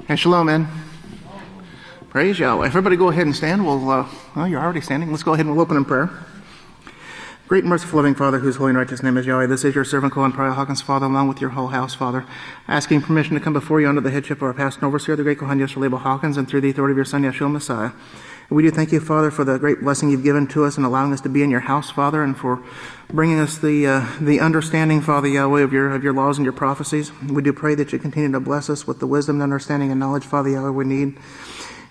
Hey, Shalom, man. Praise Yahweh. Everybody go ahead and stand. Well, you're already standing. Let's go ahead and we'll open in prayer. Great and merciful loving Father, whose holy and righteous name is Yahweh, this is your servant, Yisrayl Hawkins, Father, along with your whole house, Father, asking permission to come before you under the headship of our pastor and overseer, the great Kohen Yisrayl Hawkins, and through the authority of your Son, Yahshua Messiah. We do thank you, Father, for the great blessing you've given to us and allowing us to be in your house, Father, and for bringing us the understanding, Father Yahweh, of your laws and your prophecies. We do pray that you continue to bless us with the wisdom, understanding, and knowledge, Father Yahweh, we need,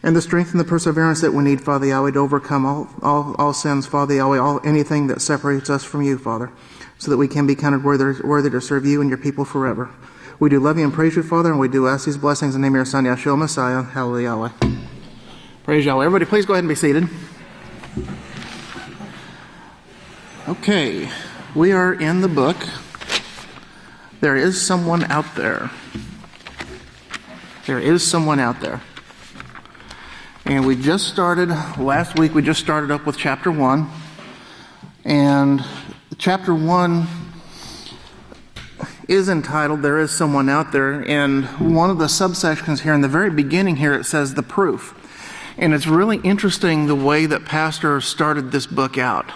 and the strength and the perseverance that we need, Father Yahweh, to overcome all sins, Father Yahweh, anything that separates us from you, Father, so that we can be counted worthy to serve you and your people forever. We do love you and praise you, Father, and we do ask these blessings in the name of your Son, Yahshua Messiah. Hallelujah, Yahweh. Praise Yahweh. Everybody, please go ahead and be seated. Okay, we are in the book. There is someone out there. There is someone out there. And we just started, last week we just started up with chapter 1. And chapter 1 is entitled, There Is Someone Out There. And one of the subsections here in the very beginning here, it says the proof. And it's really interesting the way that Pastor started this book out.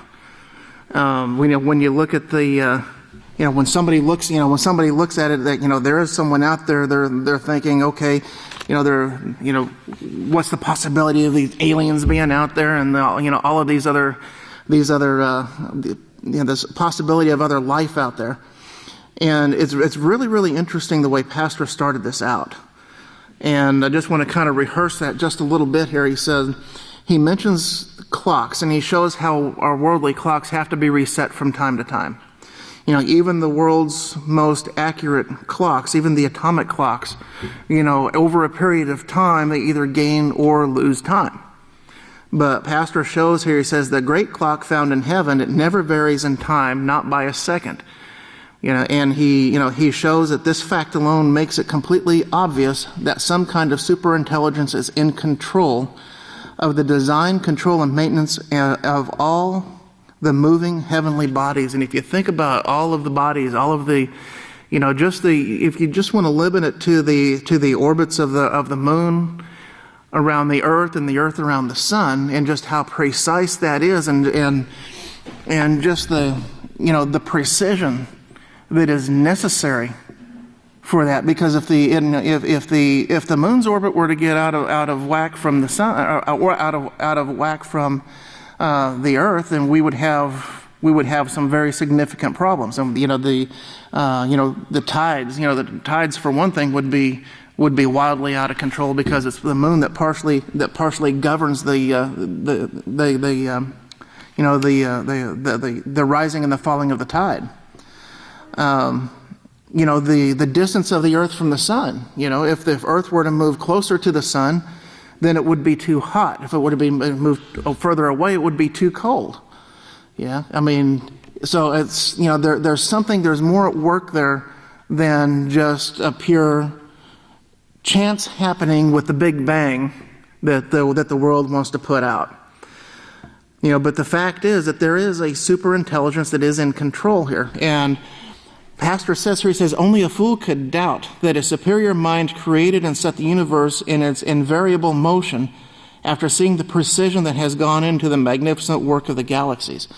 When you look at when somebody looks at it, that there is someone out there, they're thinking, okay, what's the possibility of these aliens being out there, and all of this possibility of other life out there. And it's really, really interesting the way Pastor started this out. And I just want to kind of rehearse that just a little bit here. He mentions clocks, and he shows how our worldly clocks have to be reset from time to time. Even the world's most accurate clocks, even the atomic clocks, over a period of time, they either gain or lose time. But Pastor shows here, he says, the great clock found in heaven, it never varies in time, not by a second. And he shows that this fact alone makes it completely obvious that some kind of superintelligence is in control of the design, control, and maintenance of all the moving heavenly bodies. And if you think about all of the bodies, all of the, if you just want to limit it to the orbits of the moon around the earth and the earth around the sun, and just how precise that is, and just the precision that is necessary for that, because if the moon's orbit were to get out of whack from the sun, or out of whack from the earth, then we would have some very significant problems. And the tides, the tides for one thing would be wildly out of control, because it's the moon that partially governs the rising and the falling of the tide. The distance of the earth from the sun. If the earth were to move closer to the sun, then it would be too hot. If it were to be moved further away, it would be too cold. Yeah, so it's, there's more at work there than just a pure chance happening with the Big Bang that the world wants to put out. But the fact is that there is a superintelligence that is in control here. And Pastor says here, he says, only a fool could doubt that a superior mind created and set the universe in its invariable motion after seeing the precision that has gone into the magnificent work of the galaxies.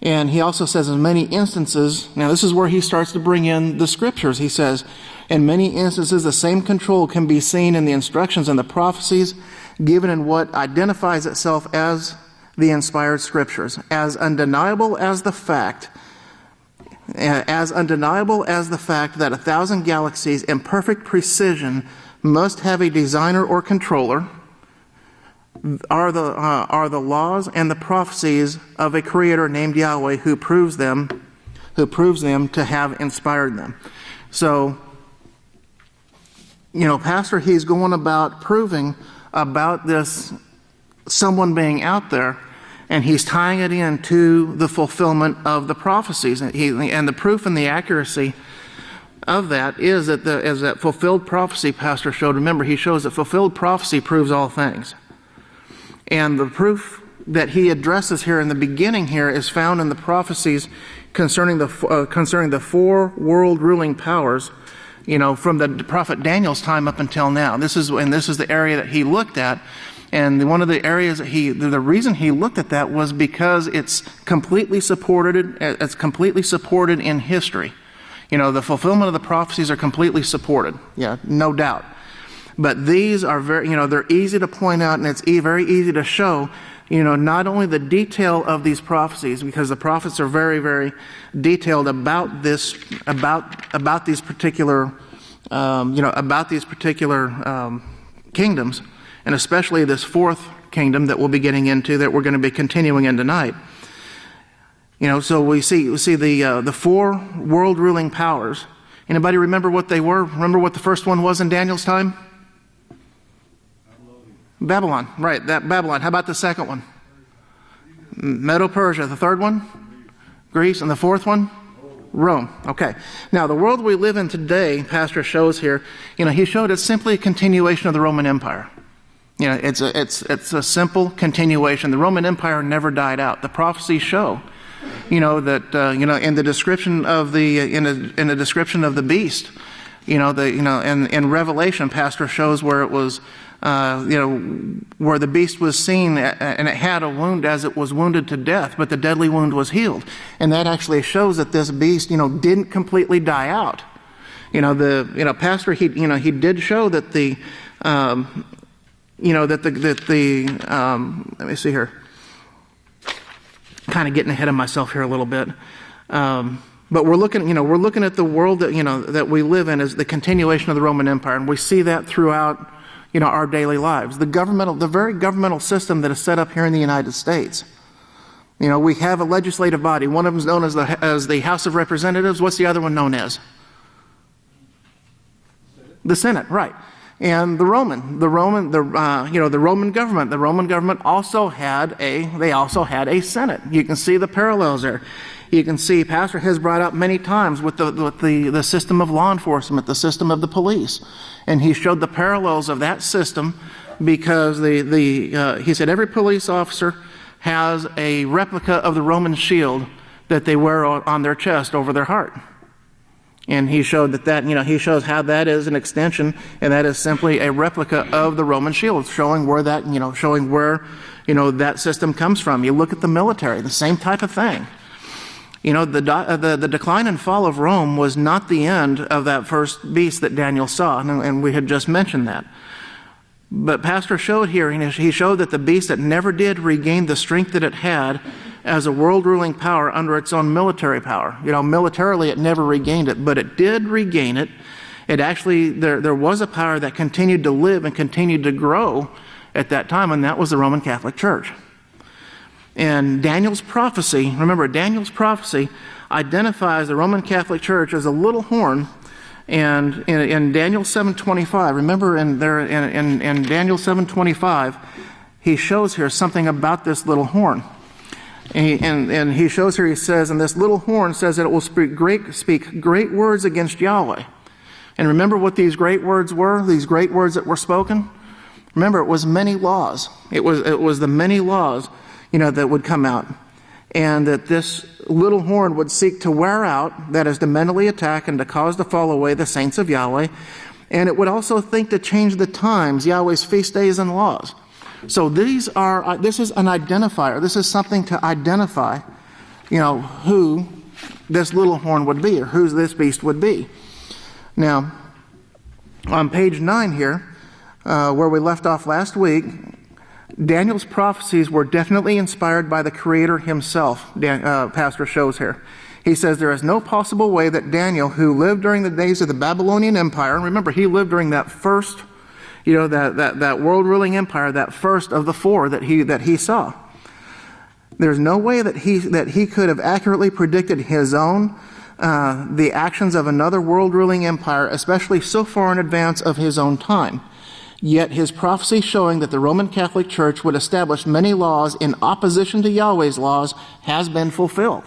And he also says in many instances, now this is where he starts to bring in the scriptures. He says, in many instances, the same control can be seen in the instructions and the prophecies given in what identifies itself as the inspired scriptures, as undeniable as the fact that 1,000 galaxies in perfect precision must have a designer or controller, are the laws and the prophecies of a creator named Yahweh who proves them to have inspired them. So, Pastor, he's going about proving about this someone being out there, and he's tying it into the fulfillment of the prophecies. And the proof and the accuracy of that is that fulfilled prophecy Pastor showed. Remember, he shows that fulfilled prophecy proves all things. And the proof that he addresses here in the beginning here is found in the prophecies concerning the four world ruling powers from the prophet Daniel's time up until now. This is the area that he looked at. And one of the areas that the reason he looked at that was because it's completely supported in history. The fulfillment of the prophecies are completely supported. Yeah, no doubt. But these are they're easy to point out, and it's very easy to show, not only the detail of these prophecies, because the prophets are very, very detailed about these particular, kingdoms, and especially this fourth kingdom that we'll be getting into, that we're going to be continuing in tonight. So we see the four world ruling powers. Anybody remember what they were? Remember what the first one was in Daniel's time? Babylon, right, that Babylon. How about the second one? Medo-Persia. The third one? Greece. And the fourth one? Rome. Okay. Now, the world we live in today, Pastor shows here, he showed it's simply a continuation of the Roman Empire. It's a simple continuation. The Roman Empire never died out. The prophecies show, that in the description of the description of the beast, in Revelation, Pastor shows where it was, where the beast was seen and it had a wound as it was wounded to death, but the deadly wound was healed. And that actually shows that this beast, didn't completely die out. Pastor, he did show that let me see here. Kind of getting ahead of myself here a little bit. But we're looking at the world that we live in as the continuation of the Roman Empire, and we see that throughout, our daily lives. The very governmental system that is set up here in the United States. We have a legislative body. One of them is known as the House of Representatives. What's the other one known as? The Senate, right? And the Roman government. The Roman government also had a Senate. You can see the parallels there. You can see Pastor has brought up many times with the system of law enforcement, the system of the police, and he showed the parallels of that system because he said every police officer has a replica of the Roman shield that they wear on their chest over their heart. And he showed he shows how that is an extension, and that is simply a replica of the Roman shield, showing where that system comes from. You look at the military, the same type of thing. The decline and fall of Rome was not the end of that first beast that Daniel saw, and we had just mentioned that. But Pastor showed here, he showed that the beast that never did regain the strength that it had as a world-ruling power under its own military power. Militarily it never regained it, but it did regain it. It actually, there was a power that continued to live and continued to grow at that time, and that was the Roman Catholic Church. And Daniel's prophecy identifies the Roman Catholic Church as a little horn. And in Daniel 7:25, remember in Daniel 7:25, he shows here something about this little horn. And he shows here, he says, and this little horn says that it will speak great words against Yahweh. And remember what these great words were, these great words that were spoken? Remember, it was many laws. It was the many laws, that would come out. And that this little horn would seek to wear out, that is to mentally attack and to cause to fall away the saints of Yahweh. And it would also think to change the times, Yahweh's feast days and laws. So this is an identifier. This is something to identify, who this little horn would be, or who this beast would be. Now, on page 9 here, where we left off last week, Daniel's prophecies were definitely inspired by the Creator himself, Pastor shows here. He says there is no possible way that Daniel, who lived during the days of the Babylonian Empire, and remember, he lived during that first, that world-ruling empire, that first of the four that he saw. There's no way that he could have accurately predicted his own, the actions of another world-ruling empire, especially so far in advance of his own time. Yet his prophecy showing that the Roman Catholic Church would establish many laws in opposition to Yahweh's laws has been fulfilled.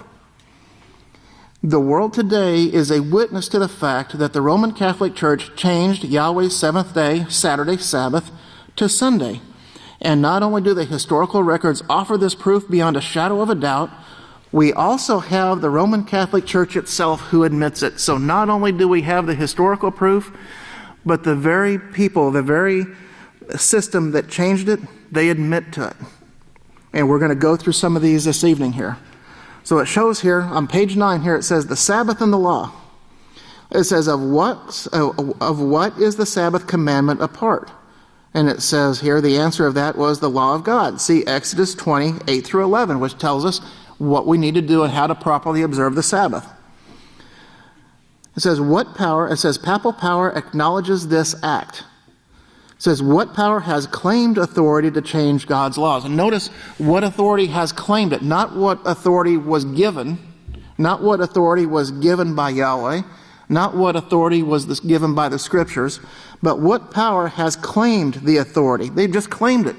The world today is a witness to the fact that the Roman Catholic Church changed Yahweh's seventh day, Saturday Sabbath, to Sunday. And not only do the historical records offer this proof beyond a shadow of a doubt, We also have the Roman Catholic Church itself who admits it. So not only do we have the historical proof, but the very people, the very system that changed it, they admit to it. And we're going to go through some of these this evening here. So it shows here on page 9 here, it says the Sabbath and the law. It says of what is the Sabbath commandment a part? And it says here the answer of that was the law of God. See Exodus 20, 8 through 11, which tells us what we need to do and how to properly observe the Sabbath. It says what power? It says papal power acknowledges this act. It says what power has claimed authority to change God's laws? And notice what authority has claimed it, not what authority was given, not what authority was given by Yahweh, not what authority was given by the Scriptures, but what power has claimed the authority. They've just claimed it.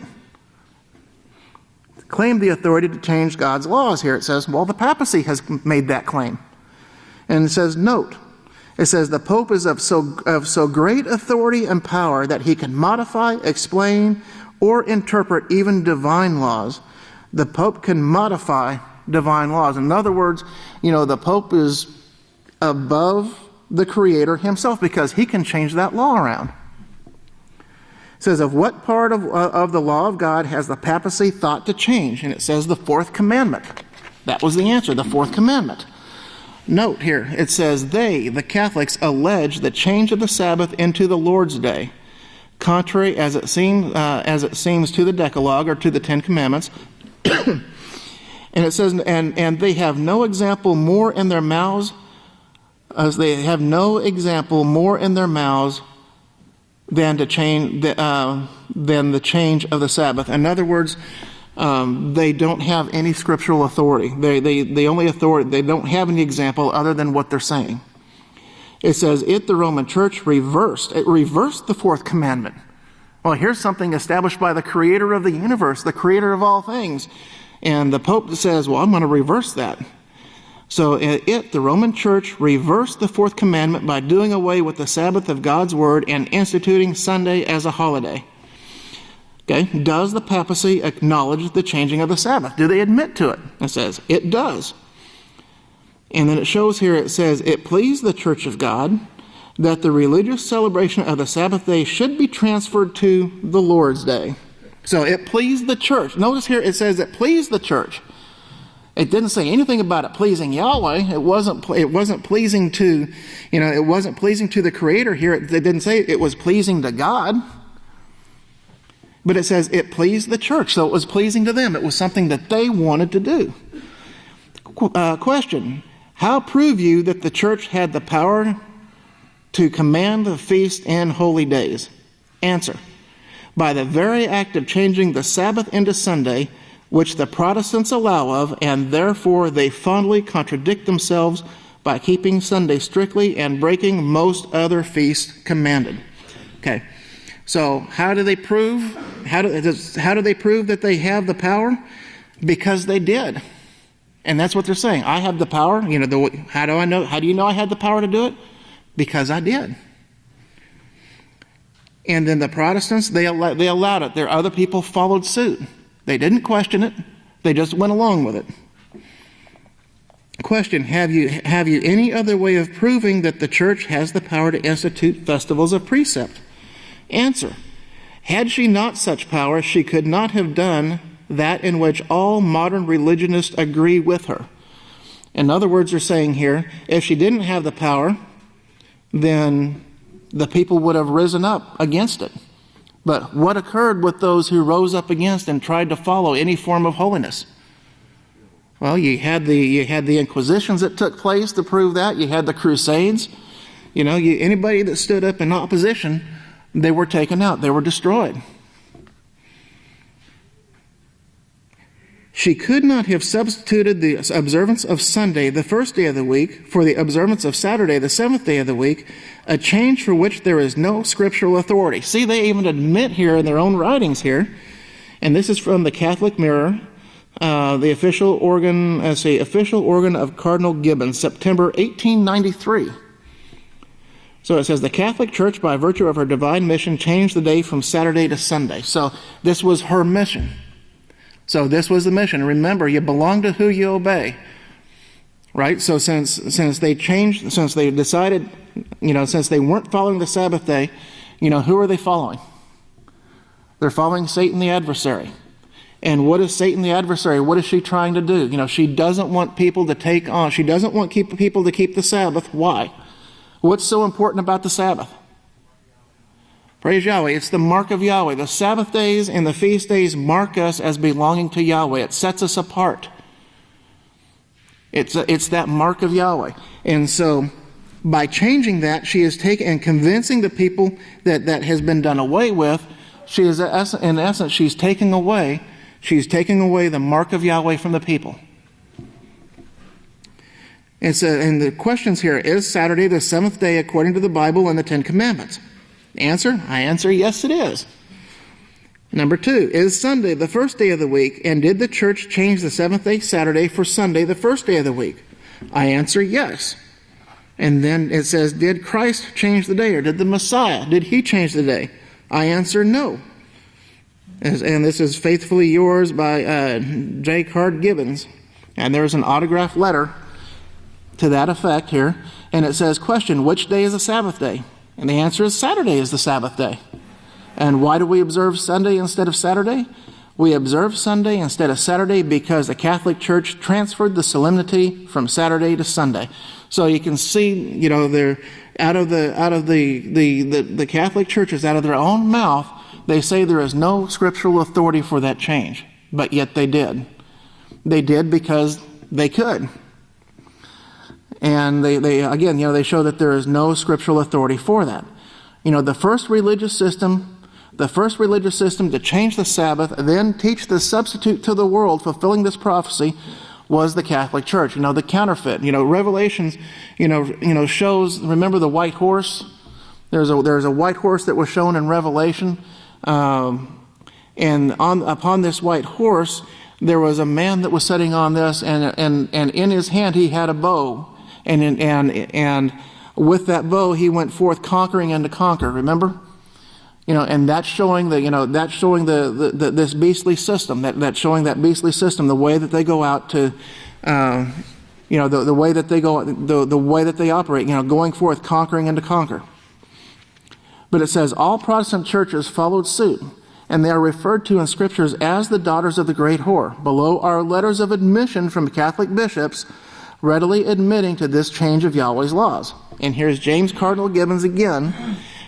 Claimed the authority to change God's laws. Here it says, well, the papacy has made that claim. And it says, note, it says the Pope is of so great authority and power that he can modify, explain, or interpret even divine laws. The Pope can modify divine laws. In other words, the Pope is above the Creator himself because he can change that law around. It says, of what part of the law of God has the papacy thought to change? And it says the fourth commandment. That was the answer, the fourth commandment. Note here, it says they, the Catholics, allege the change of the Sabbath into the Lord's Day, contrary as it seems to the Decalogue or to the Ten Commandments. And it says, and they have no example more in their mouths, as they have no example more in their mouths than the change of the Sabbath. In other words, they don't have any scriptural authority. They only authority. They don't have any example other than what they're saying. It says the Roman Church reversed the fourth commandment. Well, here's something established by the Creator of the universe, the Creator of all things, and the Pope says, well, I'm going to reverse that. So the Roman Church reversed the fourth commandment by doing away with the Sabbath of God's Word and instituting Sunday as a holiday. Okay, does the papacy acknowledge the changing of the Sabbath? Do they admit to it? It says, it does. And then it shows here, it says, it pleased the Church of God that the religious celebration of the Sabbath day should be transferred to the Lord's Day. So it pleased the church. Notice here it says it pleased the church. It didn't say anything about it pleasing Yahweh. It wasn't pleasing to, it wasn't pleasing to the Creator here. It didn't say it was pleasing to God. But it says it pleased the church, so it was pleasing to them. It was something that they wanted to do. Question: how prove you that the church had the power to command the feast and holy days? Answer: by the very act of changing the Sabbath into Sunday, which the Protestants allow of, and therefore they fondly contradict themselves by keeping Sunday strictly and breaking most other feasts commanded. Okay, so how do they prove? How do they prove that they have the power? Because they did, and that's what they're saying. I have the power. How do I know? How do you know I had the power to do it? Because I did. And then the Protestants, they allowed it. Their other people followed suit. They didn't question it. They just went along with it. Question: have you any other way of proving that the church has the power to institute festivals of precept? Answer: had she not such power, she could not have done that in which all modern religionists agree with her. In other words, they're saying here, if she didn't have the power, then the people would have risen up against it. But what occurred with those who rose up against and tried to follow any form of holiness? Well, you had the Inquisitions that took place to prove that. You had the Crusades. Anybody that stood up in opposition, they were taken out. They were destroyed. She could not have substituted the observance of Sunday, the first day of the week, for the observance of Saturday, the seventh day of the week, a change for which there is no scriptural authority. See, they even admit here in their own writings here, and this is from the Catholic Mirror, the official organ of Cardinal Gibbon, September 1893. So it says, the Catholic Church, by virtue of her divine mission, changed the day from Saturday to Sunday. So this was her mission. So this was the mission. Remember, you belong to who you obey. Right? So since they changed, since they decided, since they weren't following the Sabbath day, who are they following? They're following Satan the adversary. And what is Satan the adversary? What is she trying to do? She doesn't want people to she doesn't want people to keep the Sabbath. Why? What's so important about the Sabbath? Praise Yahweh. It's the mark of Yahweh. The Sabbath days and the feast days mark us as belonging to Yahweh. It sets us apart. It's that mark of Yahweh. And so by changing that, she is taking and convincing the people that has been done away with. She is, in essence, she's taking away the mark of Yahweh from the people. And the questions here, is Saturday the seventh day according to the Bible and the Ten Commandments? Answer, I answer, yes it is. Number 2, is Sunday the first day of the week, and did the church change the seventh day, Saturday, for Sunday, the first day of the week? I answer, yes. And then it says, did Christ change the day, or did the Messiah, did he change the day? I answer, no. And this is Faithfully Yours by J. Card Gibbons. And there's an autographed letter to that effect here. And it says, question, which day is the Sabbath day? And the answer is Saturday is the Sabbath day. And why do we observe Sunday instead of Saturday? We observe Sunday instead of Saturday because the Catholic Church transferred the solemnity from Saturday to Sunday. So you can see, they're out of the Catholic churches, out of their own mouth, they say there is no scriptural authority for that change. But yet they did. They did because they could. And they show that there is no scriptural authority for that. The first religious system to change the Sabbath, then teach the substitute to the world, fulfilling this prophecy, was the Catholic Church. The counterfeit. Revelations, shows. Remember the white horse? There's a white horse that was shown in Revelation, and upon this white horse there was a man that was sitting on this, and in his hand he had a bow. And with that bow, he went forth conquering and to conquer. Remember, and that's showing this beastly system. That's showing that beastly system, the way that they go out to, the way that they go, the way that they operate. Going forth conquering and to conquer. But it says all Protestant churches followed suit, and they are referred to in scriptures as the daughters of the great whore. Below are letters of admission from Catholic bishops, readily admitting to this change of Yahweh's laws. And here's James Cardinal Gibbons again.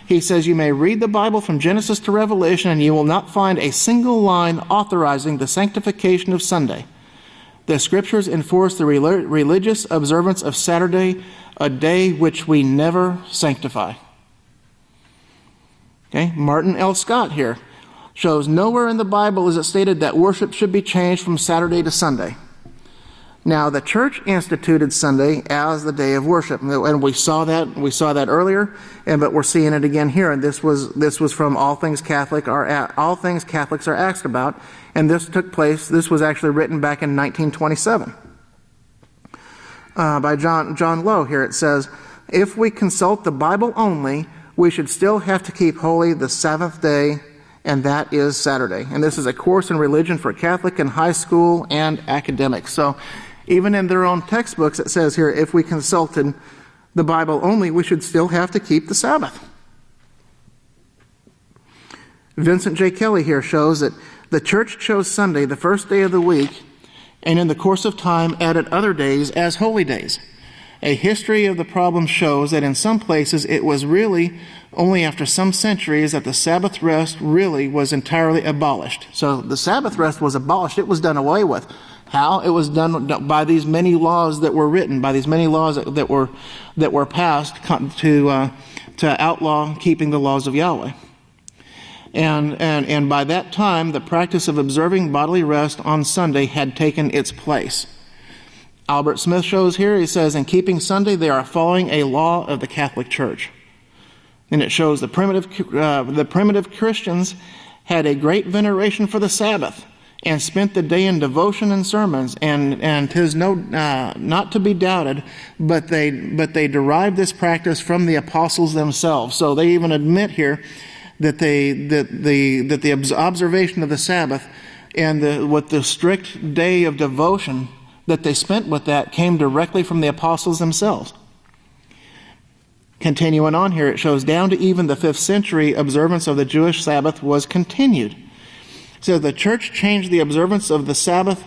He says, you may read the Bible from Genesis to Revelation, and you will not find a single line authorizing the sanctification of Sunday. The scriptures enforce the religious observance of Saturday, a day which we never sanctify. Okay, Martin L. Scott here shows nowhere in the Bible is it stated that worship should be changed from Saturday to Sunday. Now, the church instituted Sunday as the day of worship, and we saw that earlier, but we're seeing it again here. And this was from All Things Catholics Are Asked About, and this took place. This was actually written back in 1927 by John Lowe. Here it says, if we consult the Bible only, we should still have to keep holy the Sabbath day, and that is Saturday. And this is a course in religion for Catholic and high school and academics. So even in their own textbooks, it says here, if we consulted the Bible only, we should still have to keep the Sabbath. Vincent J. Kelly here shows that the church chose Sunday, the first day of the week, and in the course of time added other days as holy days. A history of the problem shows that in some places it was really only after some centuries that the Sabbath rest really was entirely abolished. So the Sabbath rest was abolished. It was done away with. How? It was done by these many laws that were written, by these many laws that were passed to outlaw keeping the laws of Yahweh. And by that time, the practice of observing bodily rest on Sunday had taken its place. Albert Smith shows here, he says, in keeping Sunday, they are following a law of the Catholic Church. And it shows the primitive Christians had a great veneration for the Sabbath and spent the day in devotion and sermons, and 'tis not to be doubted, but they derived this practice from the apostles themselves. So they even admit here that the observation of the Sabbath and with the strict day of devotion that they spent with that came directly from the apostles themselves. Continuing on here, it shows down to even the 5th century, observance of the Jewish Sabbath was continued. So the church changed the observance of the Sabbath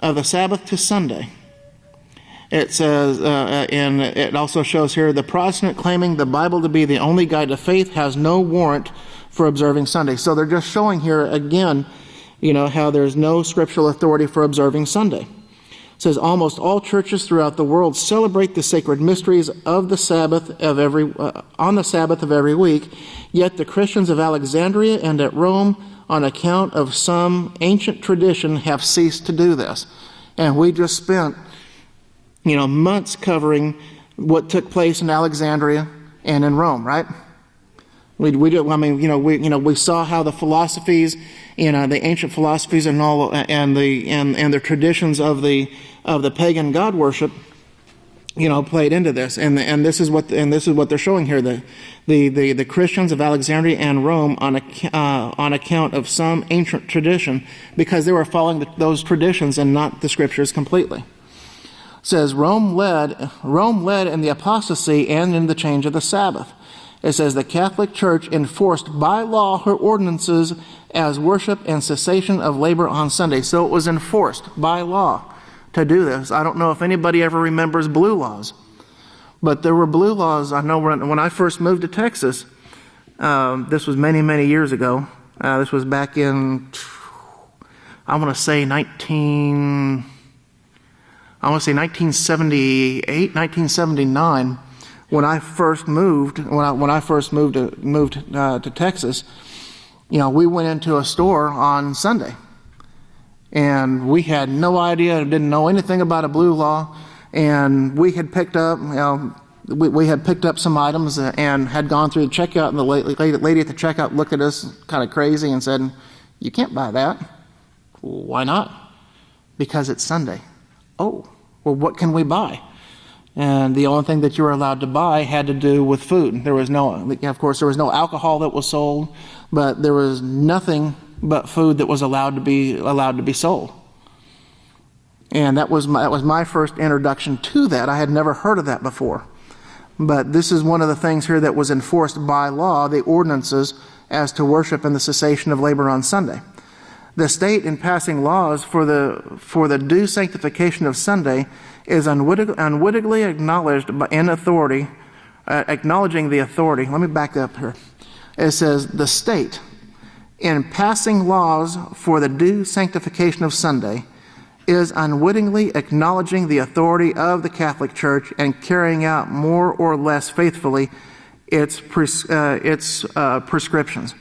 to Sunday. It says, and it also shows here, the Protestant claiming the Bible to be the only guide to faith has no warrant for observing Sunday. So they're just showing here again, how there's no scriptural authority for observing Sunday. It says almost all churches throughout the world celebrate the sacred mysteries of the Sabbath on the Sabbath of every week. Yet the Christians of Alexandria and at Rome, on account of some ancient tradition, have ceased to do this. And we just spent, months covering what took place in Alexandria and in Rome, right? We saw how the philosophies, the ancient philosophies and all, and the traditions of the pagan god worship, played into this, and this is what they're showing here. The Christians of Alexandria and Rome on account of some ancient tradition, because they were following those traditions and not the scriptures completely. It says Rome led in the apostasy and in the change of the Sabbath. It says the Catholic Church enforced by law her ordinances as worship and cessation of labor on Sunday. So it was enforced by law to do this. I don't know if anybody ever remembers blue laws, but there were blue laws. I know when I first moved to Texas, this was many, many years ago. This was back in, I want to say 1978, 1979. When I first moved to Texas, we went into a store on Sunday, and we had no idea, didn't know anything about a blue law, and we had picked up, we had picked up some items and had gone through the checkout, and the lady at the checkout looked at us kind of crazy and said, "You can't buy that." "Why not?" "Because it's Sunday." "Oh, well, what can we buy?" And the only thing that you were allowed to buy had to do with food. There was no alcohol that was sold, but there was nothing but food that was allowed to be sold. And that was my first introduction to that. I had never heard of that before. But this is one of the things here that was enforced by law, the ordinances as to worship and the cessation of labor on Sunday. The state, in passing laws for the due sanctification of Sunday, is unwittingly acknowledged in authority, acknowledging the authority. Let me back up here. It says, the state, in passing laws for the due sanctification of Sunday, is unwittingly acknowledging the authority of the Catholic Church and carrying out more or less faithfully its prescriptions.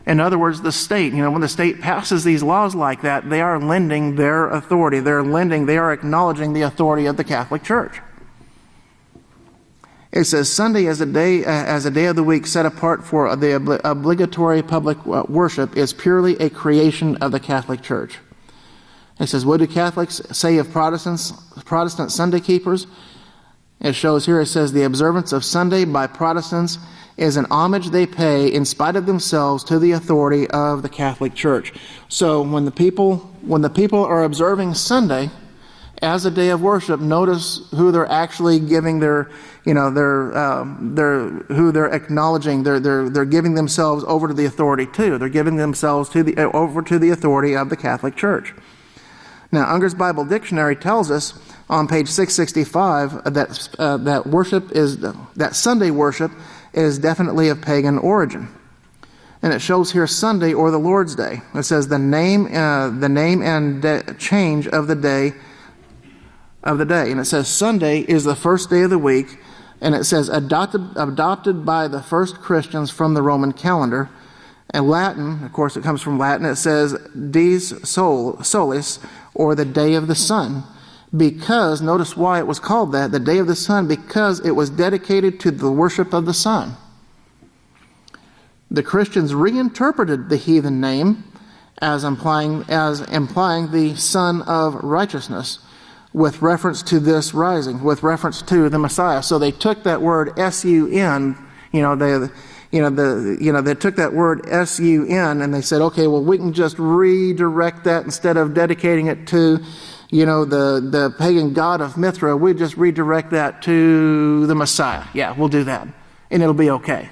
In other words, the state, when the state passes these laws like that, they are lending their authority. They are acknowledging the authority of the Catholic Church. It says Sunday as a day of the week set apart for the obligatory public worship is purely a creation of the Catholic Church. It says, what do Catholics say of Protestant Sunday keepers? It shows here, it says, the observance of Sunday by Protestants is an homage they pay in spite of themselves to the authority of the Catholic Church. So when the people are observing Sunday as a day of worship, notice who they're actually giving who they're acknowledging. They're giving themselves over to the authority to. They're giving themselves over to the authority of the Catholic Church. Now, Unger's Bible Dictionary tells us on page 665 that Sunday worship is definitely of pagan origin, and it shows here Sunday or the Lord's Day. It says the name and change of the day, and it says Sunday is the first day of the week, and it says adopted by the first Christians from the Roman calendar. And Latin, of course, it comes from Latin. It says dies solis, or the day of the sun. Because, notice why it was called that, the day of the sun, because it was dedicated to the worship of the sun. The Christians reinterpreted the heathen name as implying the Son of Righteousness, with reference to this rising, with reference to the Messiah. So they took that word S-U-N, they took that word S-U-N and they said, okay, well, we can just redirect that instead of dedicating it to the pagan god of Mithra, we just redirect that to the Messiah. Yeah, we'll do that, and it'll be okay.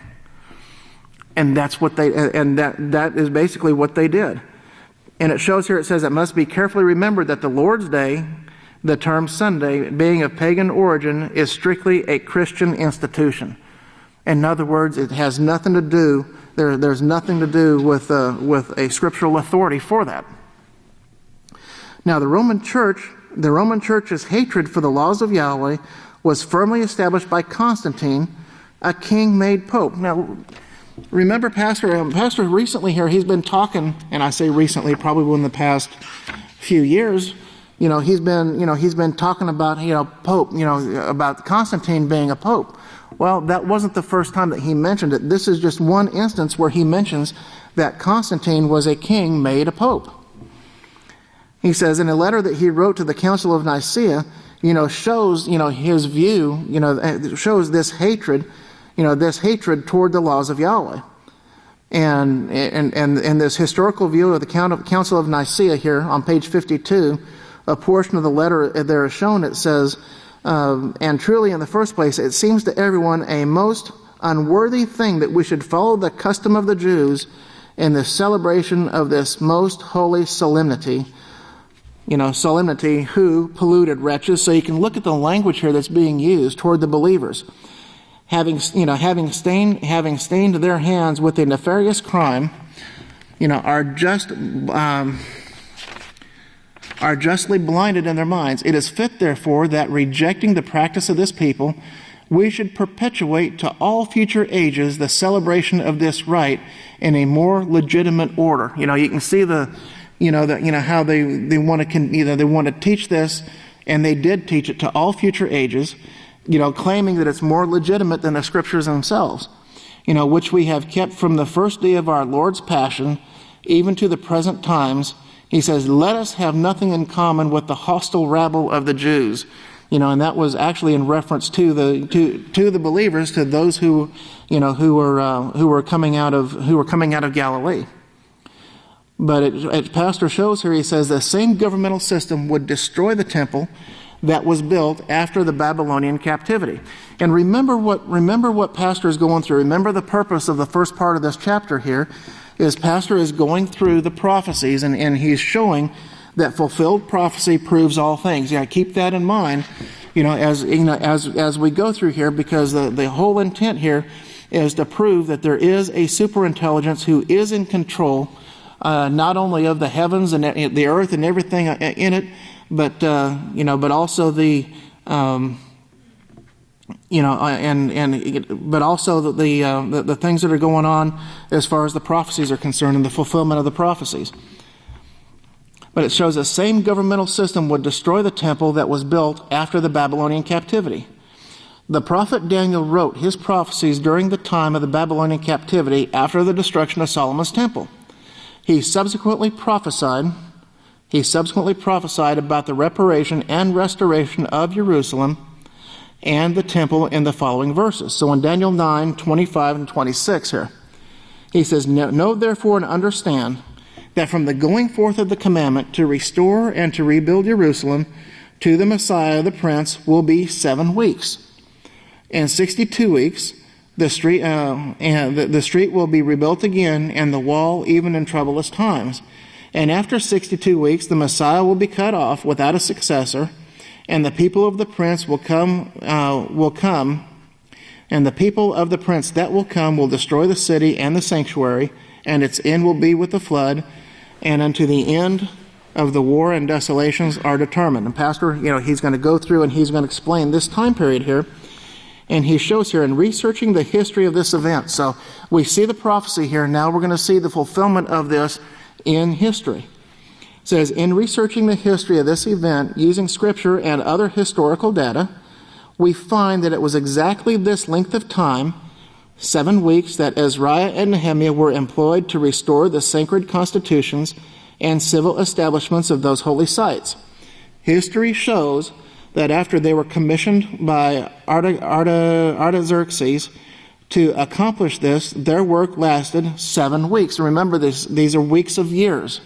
And that's what that is basically what they did. And it shows here, it says, it must be carefully remembered that the Lord's Day, the term Sunday, being of pagan origin, is strictly a Christian institution. In other words, it has nothing to do, there's nothing to do with a scriptural authority for that. Now, the Roman Church's hatred for the laws of Yahweh was firmly established by Constantine, a king made pope. Now, remember, Pastor recently here, he's been talking, and I say recently, probably within the past few years, he's been talking about, Pope, about Constantine being a pope. Well, that wasn't the first time that he mentioned it. This is just one instance where he mentions that Constantine was a king made a pope. He says in a letter that he wrote to the Council of Nicaea, shows, his view, shows this hatred, toward the laws of Yahweh. And this historical view of the Council of Nicaea here on page 52, a portion of the letter there is shown. It says, and truly in the first place, it seems to everyone a most unworthy thing that we should follow the custom of the Jews in the celebration of this most holy solemnity. Solemnity, who polluted wretches. So you can look at the language here that's being used toward the believers. Having stained their hands with a nefarious crime, are justly blinded in their minds. It is fit, therefore, that rejecting the practice of this people, we should perpetuate to all future ages the celebration of this rite in a more legitimate order. You can see how they want to teach this, and they did teach it to all future ages. Claiming that it's more legitimate than the scriptures themselves, which we have kept from the first day of our Lord's passion, even to the present times. He says, let us have nothing in common with the hostile rabble of the Jews. And that was actually in reference to the believers, to those who were coming out of Galilee. But as Pastor shows here, he says the same governmental system would destroy the temple that was built after the Babylonian captivity. And remember what Pastor is going through. Remember the purpose of the first part of this chapter here is Pastor is going through the prophecies, and he's showing that fulfilled prophecy proves all things. Keep that in mind, as we go through here, because the whole intent here is to prove that there is a superintelligence who is in control, not only of the heavens and the earth and everything in it, but also the the things that are going on as far as the prophecies are concerned and the fulfillment of the prophecies. But it shows the same governmental system would destroy the temple that was built after the Babylonian captivity. The prophet Daniel wrote his prophecies during the time of the Babylonian captivity after the destruction of Solomon's temple. He subsequently prophesied about the reparation and restoration of Jerusalem and the temple in the following verses. So in Daniel 9, 25 and 26 here, he says, Know therefore and understand that from the going forth of the commandment to restore and to rebuild Jerusalem to the Messiah the Prince will be 7 weeks. In 62 weeks, the street will be rebuilt again, and the wall even in troublous times. And after 62 weeks, the Messiah will be cut off without a successor, and the people of the Prince will come, and the people of the Prince that will come will destroy the city and the sanctuary, and its end will be with the flood, and unto the end of the war and desolations are determined. And Pastor, he's going to go through and he's going to explain this time period here. And he shows here in researching the history of this event. So we see the prophecy here. Now we're going to see the fulfillment of this in history. It says, in researching the history of this event using scripture and other historical data, we find that it was exactly this length of time, 7 weeks, that Azariah and Nehemiah were employed to restore the sacred constitutions and civil establishments of those holy sites. History shows that after they were commissioned by Artaxerxes to accomplish this, their work lasted 7 weeks. Remember, these are weeks of years.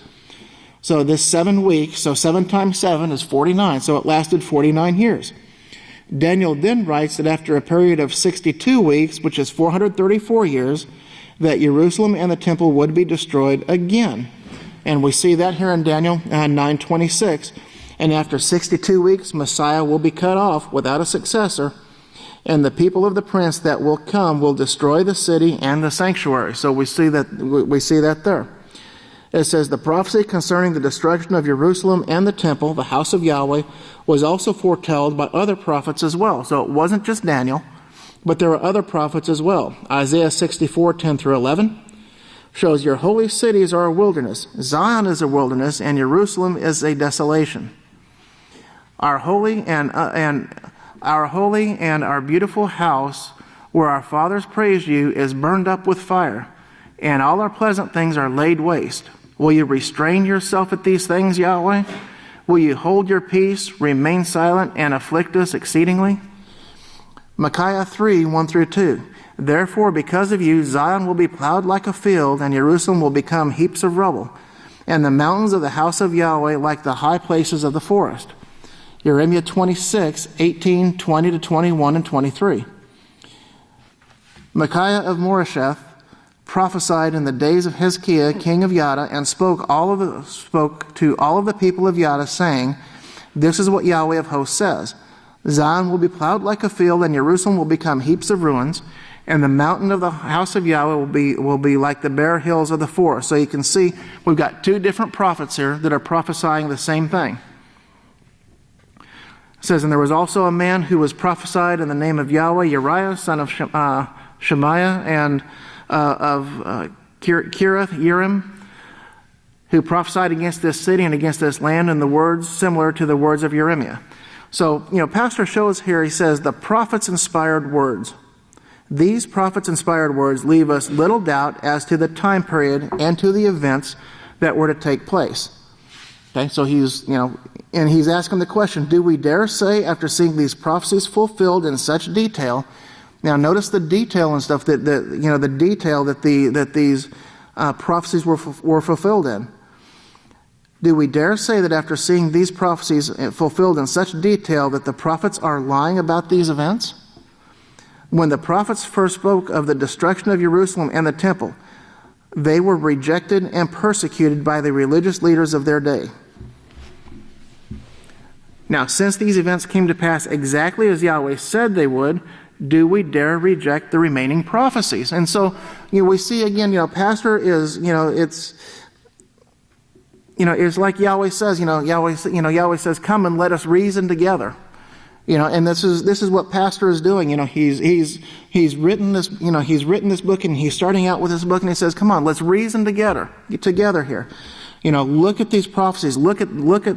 So this 7 weeks, so 7 times 7 is 49, so it lasted 49 years. Daniel then writes that after a period of 62 weeks, which is 434 years, that Jerusalem and the temple would be destroyed again. And we see that here in Daniel 9:26. And after 62 weeks, Messiah will be cut off without a successor, and the people of the prince that will come will destroy the city and the sanctuary. So we see that there. It says, the prophecy concerning the destruction of Jerusalem and the temple, the house of Yahweh, was also foretold by other prophets as well. So it wasn't just Daniel, but there were other prophets as well. Isaiah 64:10-11 shows, your holy cities are a wilderness. Zion is a wilderness, and Jerusalem is a desolation. Our holy and our beautiful house, where our fathers praised you, is burned up with fire, and all our pleasant things are laid waste. Will you restrain yourself at these things, Yahweh? Will you hold your peace, remain silent, and afflict us exceedingly? Micaiah 3:1-2. Therefore, because of you, Zion will be plowed like a field, and Jerusalem will become heaps of rubble, and the mountains of the house of Yahweh like the high places of the forest. Jeremiah 26:18-20-21 and 23. Micaiah of Moresheth prophesied in the days of Hezekiah, king of Judah, and spoke to all of the people of Judah, saying, this is what Yahweh of hosts says, Zion will be plowed like a field, and Jerusalem will become heaps of ruins, and the mountain of the house of Yahweh will be like the bare hills of the forest. So you can see we've got 2 different prophets here that are prophesying the same thing. It says, and there was also a man who was prophesied in the name of Yahweh, Uriah, son of Shemaiah, and of Kirath Yearim, who prophesied against this city and against this land in the words similar to the words of Jeremiah. So, Pastor shows here, he says, the prophets' inspired words. These prophets' inspired words leave us little doubt as to the time period and to the events that were to take place. Okay, so he's asking the question, do we dare say, after seeing these prophecies fulfilled in such detail? Now, notice the detail and stuff the detail that these prophecies were fulfilled in. Do we dare say that after seeing these prophecies fulfilled in such detail that the prophets are lying about these events? When the prophets first spoke of the destruction of Jerusalem and the temple, they were rejected and persecuted by the religious leaders of their day. Now, since these events came to pass exactly as Yahweh said they would, do we dare reject the remaining prophecies? And so, we see again, Pastor is, it's like Yahweh says, Yahweh says, come and let us reason together. And this is what Pastor is doing. He's written this, he's written this book, and he's starting out with this book, and he says, come on, let's reason together here. Look at these prophecies. Look at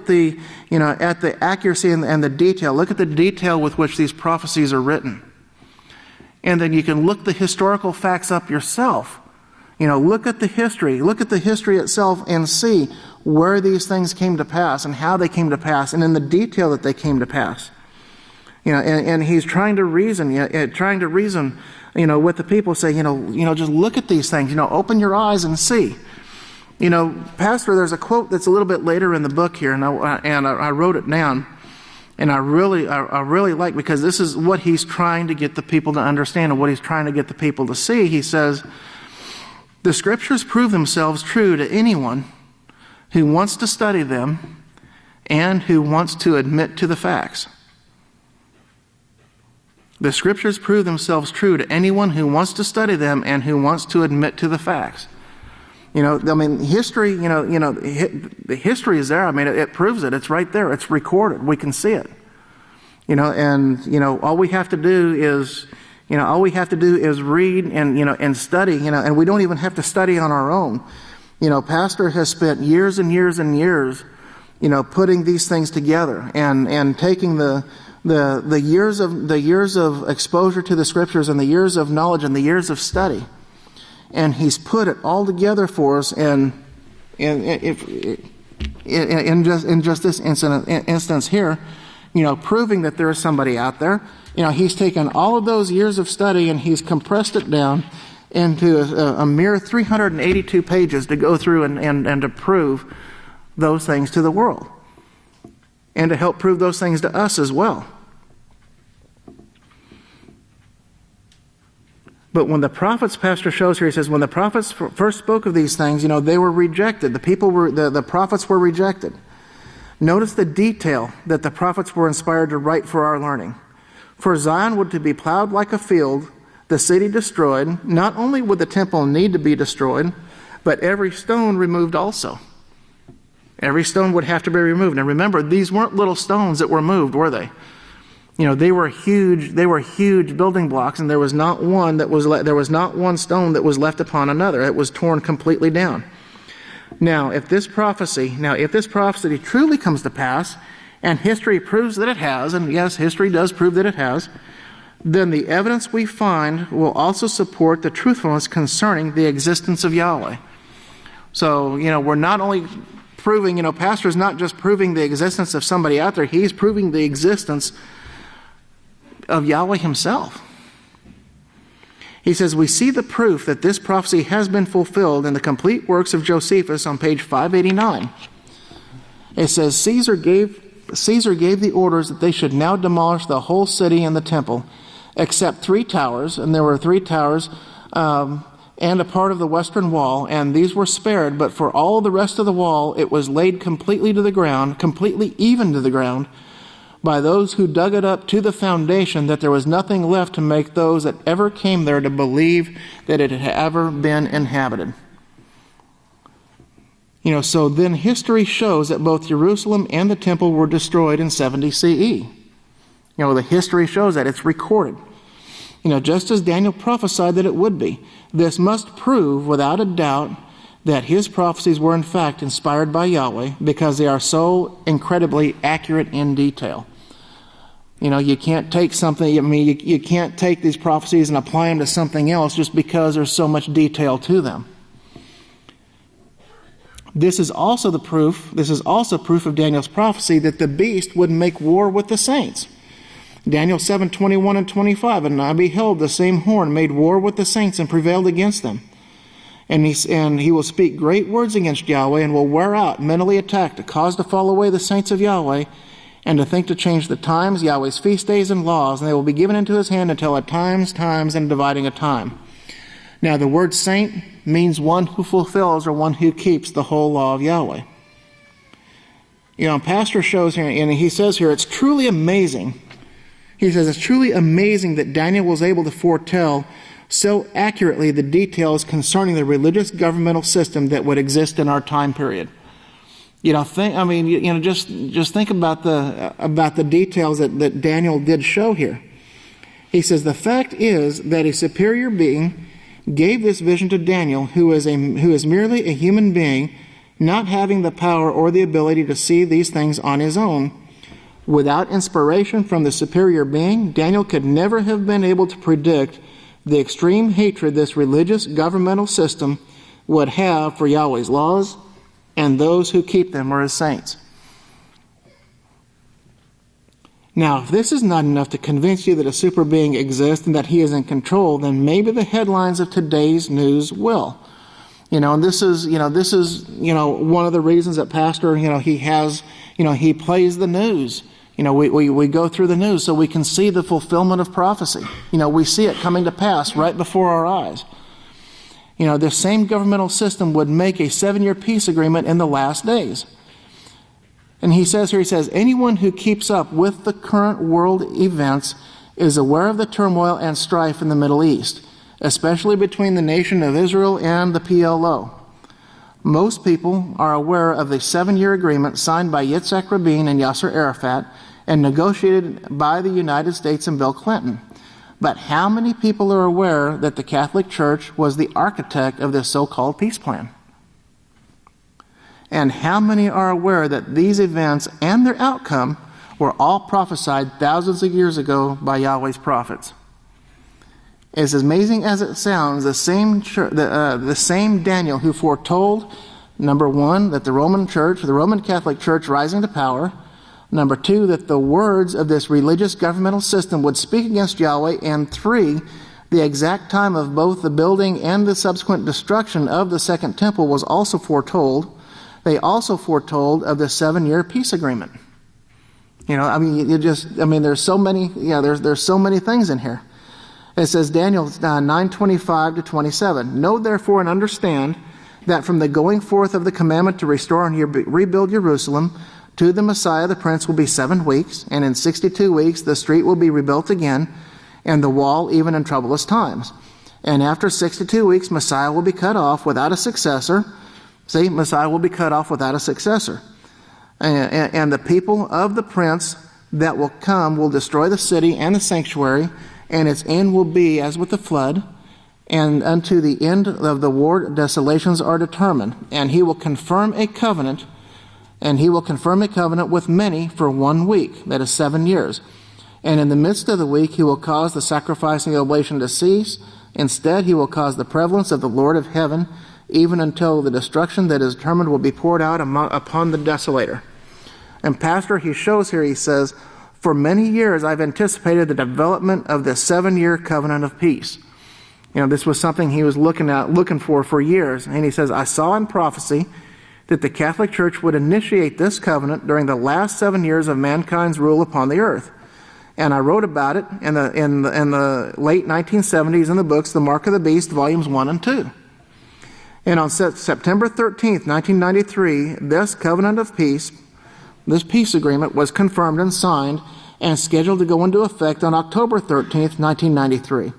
the, at the accuracy and the detail. Look at the detail with which these prophecies are written. And then you can look the historical facts up yourself. Look at the history. Look at the history itself and see where these things came to pass and how they came to pass and in the detail that they came to pass. And he's trying to reason, with the people, say, just look at these things, open your eyes and see. Pastor, there's a quote that's a little bit later in the book here, and I wrote it down, and I really like, because this is what he's trying to get the people to understand and what he's trying to get the people to see. He says, the scriptures prove themselves true to anyone who wants to study them and who wants to admit to the facts. The scriptures prove themselves true to anyone who wants to study them and who wants to admit to the facts. History, the history is there. It proves it. It's right there. It's recorded. We can see it. All we have to do is, read and study, and we don't even have to study on our own. Pastor has spent years and years and years, putting these things together and taking the years of exposure to the scriptures and the years of knowledge and the years of study, and he's put it all together for us. In just this instance here, proving that there is somebody out there. He's taken all of those years of study and he's compressed it down into a mere 382 pages to go through and to prove those things to the world and to help prove those things to us as well. But when the prophets, Pastor shows here, he says, when the prophets first spoke of these things, they were rejected. The prophets were rejected. Notice the detail that the prophets were inspired to write for our learning. For Zion would to be plowed like a field, the city destroyed. Not only would the temple need to be destroyed, but every stone removed also. Every stone would have to be removed. And remember, these weren't little stones that were moved, were they? They were huge building blocks, and there was not one stone that was left upon another. It was torn completely down. Now, if this prophecy truly comes to pass, and history proves that it has, and yes, history does prove that it has, then the evidence we find will also support the truthfulness concerning the existence of Yahweh. So, we're not only proving, Pastor's not just proving the existence of somebody out there, he's proving the existence of Yahweh himself. He says, we see the proof that this prophecy has been fulfilled in the complete works of Josephus on page 589. It says, Caesar gave the orders that they should now demolish the whole city and the temple, except 3 towers, and there were 3 towers, and a part of the western wall, and these were spared, but for all the rest of the wall it was laid completely to the ground, completely even to the ground, by those who dug it up to the foundation, that there was nothing left to make those that ever came there to believe that it had ever been inhabited. So then history shows that both Jerusalem and the temple were destroyed in 70 CE. The history shows that. It's recorded. Just as Daniel prophesied that it would be. This must prove without a doubt that his prophecies were in fact inspired by Yahweh, because they are so incredibly accurate in detail. You can't take something, you can't take these prophecies and apply them to something else just because there's so much detail to them. This is also proof of Daniel's prophecy that the beast would make war with the saints. Daniel 7:21 and 25, and I beheld the same horn made war with the saints and prevailed against them. And he will speak great words against Yahweh, and will wear out, mentally attack, to cause to fall away the saints of Yahweh, and to think to change the times, Yahweh's feast days and laws, and they will be given into his hand until at times, and dividing a time. Now the word saint means one who fulfills or one who keeps the whole law of Yahweh. Pastor shows here, and he says here, it's truly amazing. He says it's truly amazing that Daniel was able to foretell so accurately the details concerning the religious governmental system that would exist in our time period. Just think about the details that Daniel did show here. He says the fact is that a superior being gave this vision to Daniel, who is merely a human being, not having the power or the ability to see these things on his own. Without inspiration from the superior being, Daniel could never have been able to predict the extreme hatred this religious governmental system would have for Yahweh's laws and those who keep them are his saints. Now, if this is not enough to convince you that a super being exists and that he is in control, then maybe the headlines of today's news will. And this is one of the reasons that Pastor, he plays the news. We go through the news so we can see the fulfillment of prophecy. We see it coming to pass right before our eyes. This same governmental system would make a 7-year peace agreement in the last days. And he says, anyone who keeps up with the current world events is aware of the turmoil and strife in the Middle East, especially between the nation of Israel and the PLO. Most people are aware of the 7-year agreement signed by Yitzhak Rabin and Yasser Arafat and negotiated by the United States and Bill Clinton. But how many people are aware that the Catholic Church was the architect of this so-called peace plan? And how many are aware that these events and their outcome were all prophesied thousands of years ago by Yahweh's prophets? As amazing as it sounds, the same Daniel who foretold, number 1, that the Roman Catholic Church rising to power, number 2, that the words of this religious governmental system would speak against Yahweh, and 3, the exact time of both the building and the subsequent destruction of the second temple was also foretold, They also foretold of the 7-year peace agreement. There's so many, there's so many things in here. It says, Daniel 9:25 to 27. Know therefore and understand that from the going forth of the commandment to restore and rebuild Jerusalem to the Messiah the Prince will be 7 weeks, and in 62 weeks the street will be rebuilt again, and the wall even in troublous times. And after 62 weeks Messiah will be cut off without a successor. See, Messiah will be cut off without a successor. And the people of the prince that will come will destroy the city and the sanctuary, and its end will be as with the flood, and unto the end of the war desolations are determined. And he will confirm a covenant, with many for 1 week, that is 7 years. And in the midst of the week he will cause the sacrifice and the oblation to cease. Instead he will cause the prevalence of the Lord of heaven, even until the destruction that is determined will be poured out upon the desolator. And Pastor, he shows here, he says, for many years I've anticipated the development of the 7-year covenant of peace. This was something he was looking for years. And he says, I saw in prophecy that the Catholic Church would initiate this covenant during the last 7 years of mankind's rule upon the earth. And I wrote about it in the late 1970s in the books, The Mark of the Beast, volumes 1 and 2. And on September 13th, 1993, this covenant of peace, this peace agreement, was confirmed and signed and scheduled to go into effect on October 13th, 1993.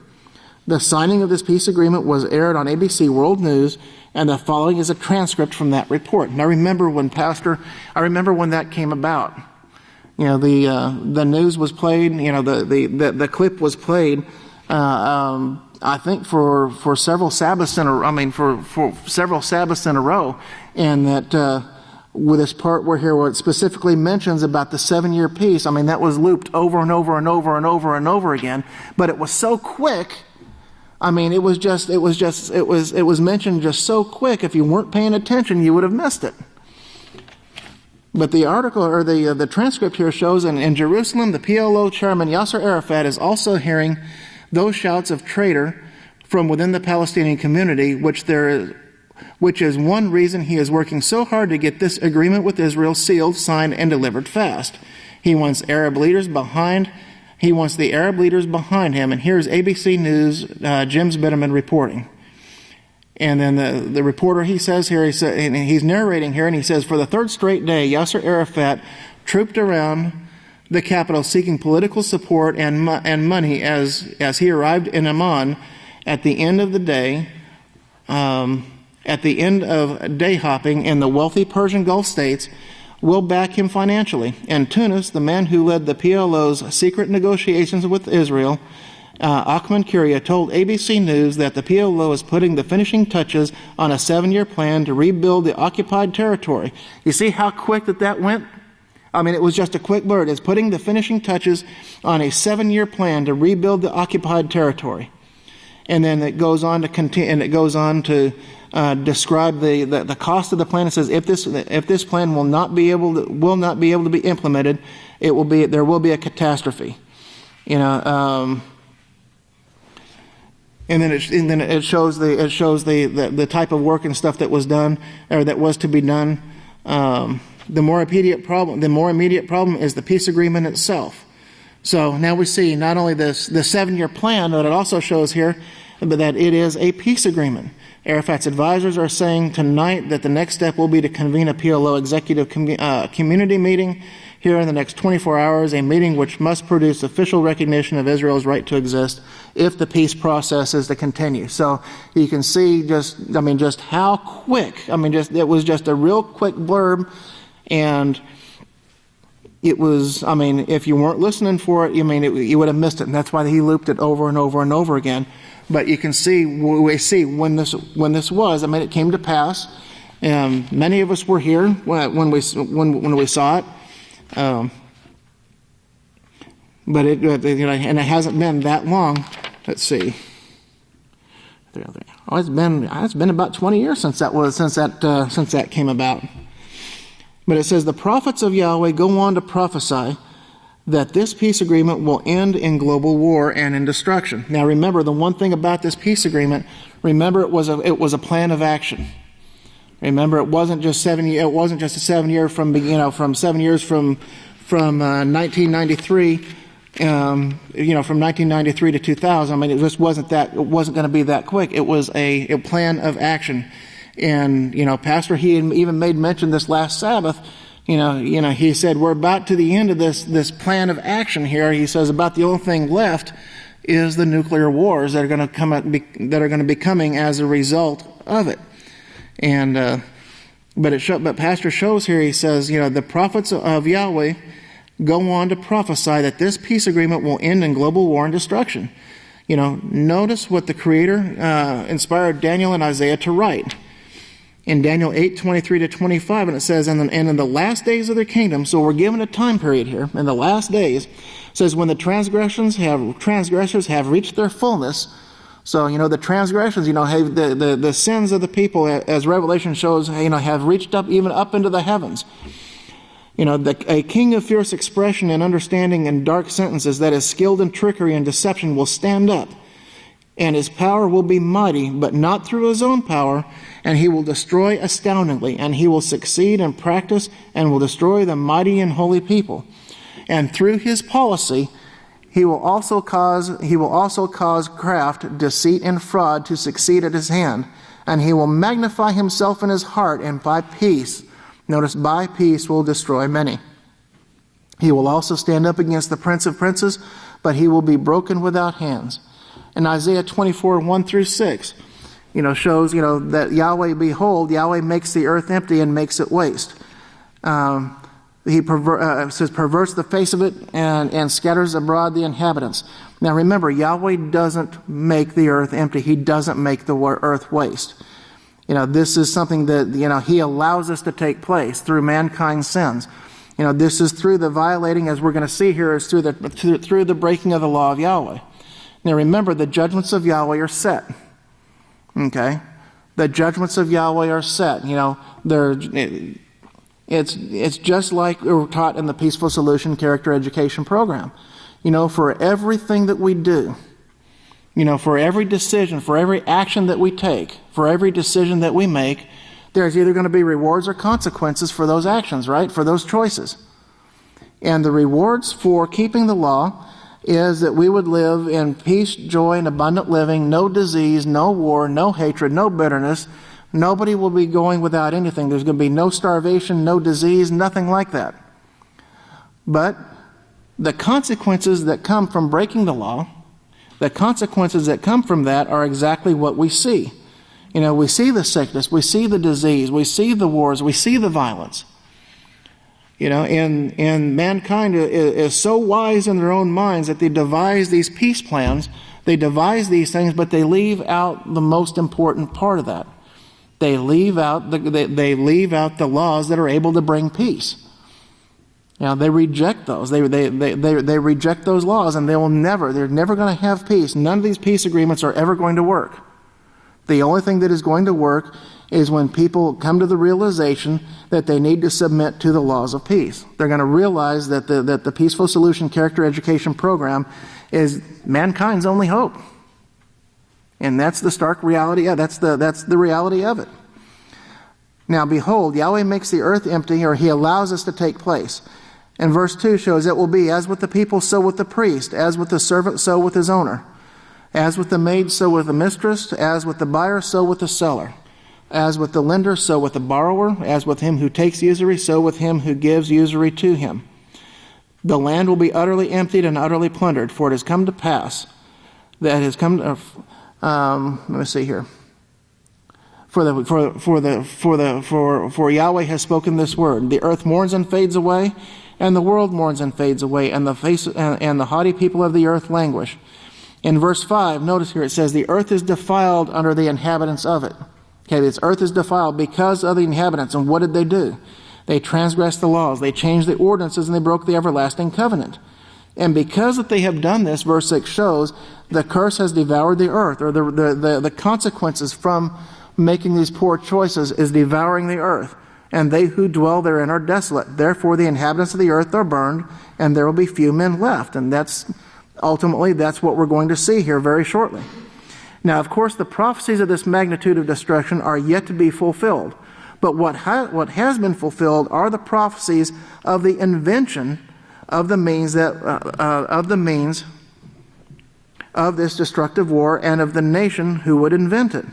The signing of this peace agreement was aired on ABC World News, and the following is a transcript from that report. And I remember when that came about. The news was played, the clip was played, I think for several Sabbaths in a row, and that with this part where it specifically mentions about the 7-year peace, that was looped over and over and over and over and over again. But it was so quick. It was mentioned just so quick. If you weren't paying attention, you would have missed it. But the article, or the transcript here shows, in Jerusalem, the PLO chairman Yasser Arafat is also hearing those shouts of traitor from within the Palestinian community, which is one reason he is working so hard to get this agreement with Israel sealed, signed, and delivered fast. He wants the Arab leaders behind him. And here's ABC News, James Bitterman reporting. And then the reporter, he says here, and he's narrating here, and he says, for the third straight day, Yasser Arafat trooped around the capital seeking political support and money as he arrived in Amman at the end of the day, at the end of day hopping in the wealthy Persian Gulf states, will back him financially. In Tunis, the man who led the PLO's secret negotiations with Israel, Ahmed Kuria, told ABC News that the PLO is putting the finishing touches on a 7-year plan to rebuild the occupied territory. You see how quick that went? It was just a quick word. It's putting the finishing touches on a 7-year plan to rebuild the occupied territory. And then it goes on to continue, and it goes on to describe the cost of the plan. It says if this plan will not be able to be implemented, there will be a catastrophe. And then it shows the type of work and stuff that was done, or that was to be done. The more immediate problem is the peace agreement itself. So now we see not only the 7-year plan, but it also shows here that it is a peace agreement. Arafat's advisors are saying tonight that the next step will be to convene a PLO executive community meeting here in the next 24 hours, a meeting which must produce official recognition of Israel's right to exist if the peace process is to continue. So you can see just how quick, it was just a real quick blurb, and it was, if you weren't listening for it, you would have missed it, and that's why he looped it over and over and over again. But you can see, we see when this was, it came to pass. Many of us were here when we saw it. But it hasn't been that long. Let's see. It's been about 20 years since that came about. But it says the prophets of Yahweh go on to prophesy that this peace agreement will end in global war and in destruction. Now remember, the one thing about this peace agreement, it was a plan of action. Remember, it wasn't just 7 years. It wasn't just a 7 year from 7 years from 1993. From 1993 to 2000. I mean, it just wasn't that. It wasn't going to be that quick. It was a plan of action. And Pastor, he even made mention this last Sabbath. He said we're about to the end of this plan of action here. He says about the only thing left is the nuclear wars that are going to be coming as a result of it. And but Pastor shows here. He says the prophets of Yahweh go on to prophesy that this peace agreement will end in global war and destruction. Notice what the Creator inspired Daniel and Isaiah to write. In Daniel 8:23 to 25, and it says, and in the last days of their kingdom, so we're given a time period here, in the last days, it says, when the transgressors have reached their fullness. So, the transgressions, the sins of the people, as Revelation shows, have reached even up into the heavens. A king of fierce expression and understanding and dark sentences that is skilled in trickery and deception will stand up, and his power will be mighty, but not through his own power, and he will destroy astoundingly, and he will succeed in practice and will destroy the mighty and holy people. And through his policy, he will also cause craft, deceit, and fraud to succeed at his hand, and he will magnify himself in his heart, and by peace, notice, by peace will destroy many. He will also stand up against the prince of princes, but he will be broken without hands. And Isaiah 24:1 through 6, shows, that Yahweh, behold, Yahweh makes the earth empty and makes it waste. He says, perverts the face of it and scatters abroad the inhabitants. Now remember, Yahweh doesn't make the earth empty. He doesn't make the earth waste. This is something that, He allows us to take place through mankind's sins. This is through the violating, as we're going to see here, is through the breaking of the law of Yahweh. Now remember, the judgments of Yahweh are set. Okay? The judgments of Yahweh are set. It's just like we were taught in the Peaceful Solution Character Education Program. For everything that we do, for every decision, for every action that we take, for every decision that we make, there's either going to be rewards or consequences for those actions, right? For those choices. And the rewards for keeping the law is that we would live in peace, joy, and abundant living, no disease, no war, no hatred, no bitterness. Nobody will be going without anything. There's going to be no starvation, no disease, nothing like that. But the consequences that come from breaking the law, the consequences that come from that are exactly what we see. We see the sickness, we see the disease, we see the wars, we see the violence. And mankind is so wise in their own minds that they devise these peace plans, they devise these things, but they leave out the most important part of that. They leave out the laws that are able to bring peace. They reject those. They reject those laws, and they're never going to have peace. None of these peace agreements are ever going to work. The only thing that is going to work is when people come to the realization that they need to submit to the laws of peace. They're going to realize that the Peaceful Solution Character Education Program is mankind's only hope. And that's the stark reality. That's the reality of it. Now, behold, Yahweh makes the earth empty, or He allows this to take place. And verse 2 shows it will be as with the people, so with the priest, as with the servant, so with his owner, as with the maid, so with the mistress, as with the buyer, so with the seller, as with the lender, so with the borrower, as with him who takes usury, so with him who gives usury to him. The land will be utterly emptied and utterly plundered, for it has come to pass that it has come. Let me see here. For Yahweh has spoken this word: the earth mourns and fades away, and the world mourns and fades away, and the haughty people of the earth languish. In verse 5, notice here it says, the earth is defiled under the inhabitants of it. Okay, this earth is defiled because of the inhabitants. And what did they do? They transgressed the laws. They changed the ordinances, and they broke the everlasting covenant. And because that they have done this, verse 6 shows, the curse has devoured the earth, or the consequences from making these poor choices is devouring the earth. And they who dwell therein are desolate. Therefore the inhabitants of the earth are burned, and there will be few men left. And ultimately that's what we're going to see here very shortly. Now, of course, the prophecies of this magnitude of destruction are yet to be fulfilled. But what has been fulfilled are the prophecies of the invention of the means of this destructive war and of the nation who would invent it.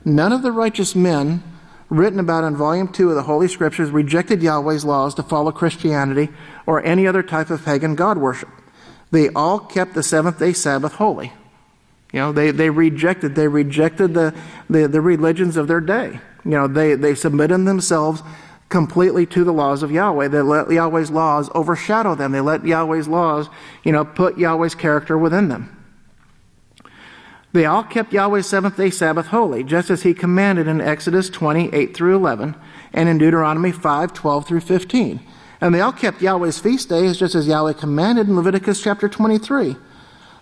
None of the righteous men written about in Volume 2 of the Holy Scriptures rejected Yahweh's laws to follow Christianity or any other type of pagan god worship. They all kept the seventh-day Sabbath holy. They rejected the religions of their day. They submitted themselves completely to the laws of Yahweh. They let Yahweh's laws overshadow them. They let Yahweh's laws, put Yahweh's character within them. They all kept Yahweh's seventh-day Sabbath holy, just as he commanded in Exodus 20:8 through 11, and in Deuteronomy 5:12 through 15. And they all kept Yahweh's feast days, just as Yahweh commanded in Leviticus chapter 23.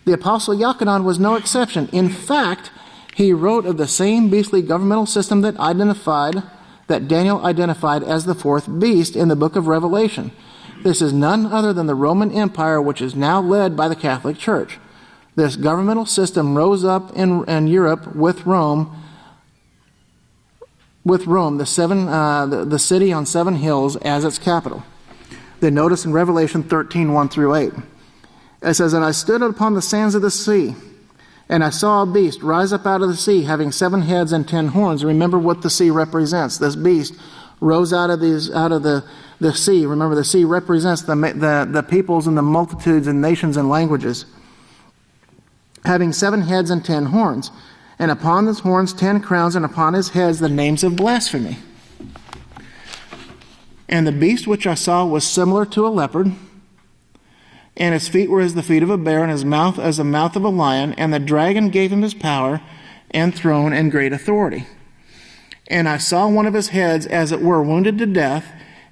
The Apostle Yochanan was no exception. In fact, he wrote of the same beastly governmental system that Daniel identified as the fourth beast in the book of Revelation. This is none other than the Roman Empire, which is now led by the Catholic Church. This governmental system rose up in Europe with Rome, the city on 7 hills, as its capital. Then notice in Revelation 13:1 through 8. It says, "And I stood upon the sands of the sea, and I saw a beast rise up out of the sea, having 7 heads and 10 horns." Remember what the sea represents. This beast rose out of the sea. Remember, the sea represents the peoples and the multitudes and nations and languages. Having 7 heads and 10 horns, and upon his horns 10 crowns, and upon his heads the names of blasphemy. And the beast which I saw was similar to a leopard, and his feet were as the feet of a bear, and his mouth as the mouth of a lion. And the dragon gave him his power and throne and great authority. And I saw one of his heads, as it were, wounded to death,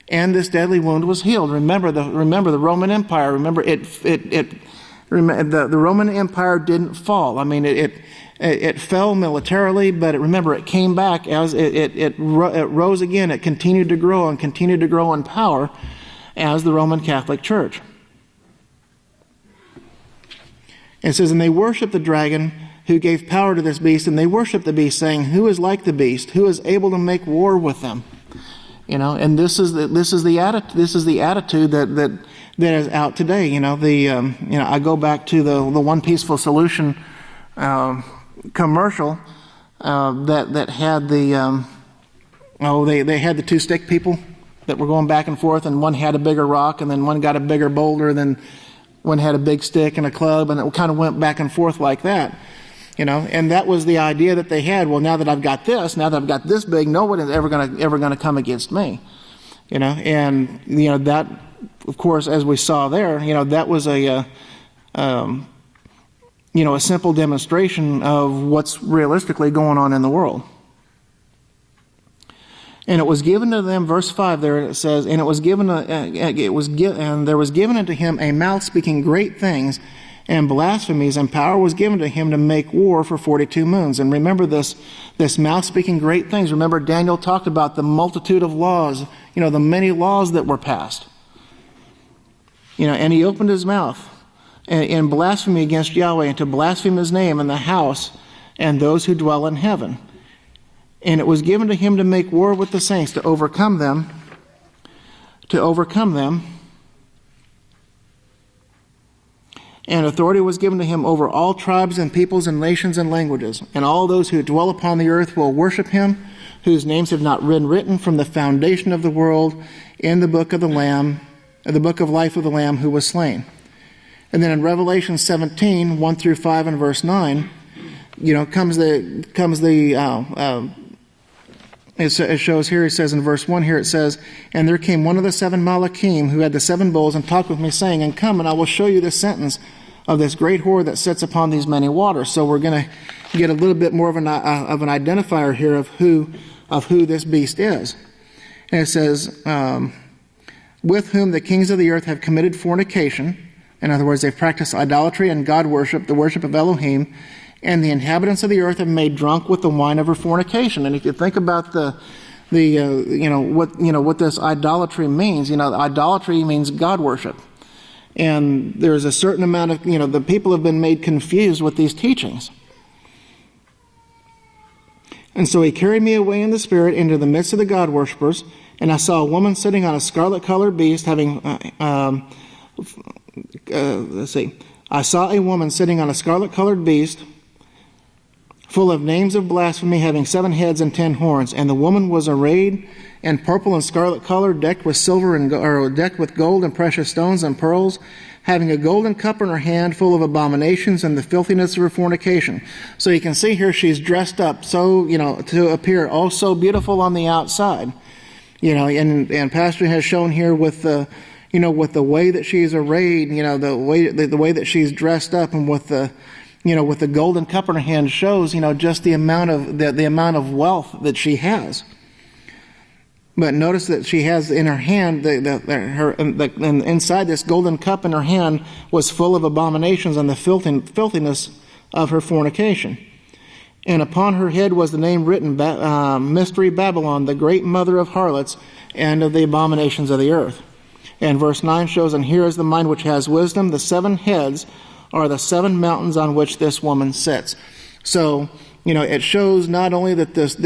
and this deadly wound was healed. Remember the Roman Empire. Remember the Roman Empire didn't fall. I mean, it fell militarily, but remember, it came back as it rose again. It continued to grow and continued to grow in power as the Roman Catholic Church. It says, "And they worshiped the dragon who gave power to this beast, and they worshiped the beast, saying, 'Who is like the beast? Who is able to make war with them?'" And this is the attitude that is out today. I go back to the One Peaceful Solution commercial that had they had the 2 stick people that were going back and forth, and one had a bigger rock, and then one got a bigger boulder, then one had a big stick and a club, and it kind of went back and forth like that. And that was the idea that they had. Well, now that I've got this big, no one is ever going to come against me. And that, of course, as we saw there, that was a simple demonstration of what's realistically going on in the world. And it was given to them, verse 5 there, it says, and there was given unto him a mouth speaking great things and blasphemies, and power was given to him to make war for 42 moons. And remember this mouth speaking great things. Remember, Daniel talked about the multitude of laws, the many laws that were passed. And he opened his mouth in blasphemy against Yahweh, and to blaspheme his name and the house and those who dwell in heaven. And it was given to him to make war with the saints, to overcome them. And authority was given to him over all tribes and peoples and nations and languages. And all those who dwell upon the earth will worship him, whose names have not been written from the foundation of the world in the book of the Lamb, the book of life of the Lamb who was slain. And then in Revelation 17, 1 through 5 and verse 9, it shows here, it says in verse 1 here, it says, "And there came one of the 7 Malachim who had the 7 bowls and talked with me, saying, And come, and I will show you the sentence of this great whore that sits upon these many waters." So we're going to get a little bit more of an identifier here of who this beast is. And it says, "With whom the kings of the earth have committed fornication." In other words, they've practiced idolatry and God worship, the worship of Elohim. "And the inhabitants of the earth have made drunk with the wine of her fornication." And if you think about what this idolatry means, idolatry means God worship. And there's a certain amount of, the people have been made confused with these teachings. And so he carried me away in the spirit into the midst of the God worshippers, and I saw a woman sitting on a scarlet-colored beast, having, I saw a woman sitting on a scarlet-colored beast, full of names of blasphemy, having 7 heads and 10 horns. And the woman was arrayed in purple and scarlet color, decked with decked with gold and precious stones and pearls, having a golden cup in her hand, full of abominations and the filthiness of her fornication. So you can see here she's dressed up so, to appear oh so beautiful on the outside. And Pastor has shown here with the, with the way that she's arrayed, the way that she's dressed up, and with the, with the golden cup in her hand shows, just the amount of wealth that she has. But notice that she has in her hand, and inside this golden cup in her hand was full of abominations and the filthiness of her fornication. And upon her head was the name written, Mystery Babylon, the great mother of harlots and of the abominations of the earth. And verse 9 shows, and here is the mind which has wisdom. The 7 heads are the 7 mountains on which this woman sits. So, it shows not only that this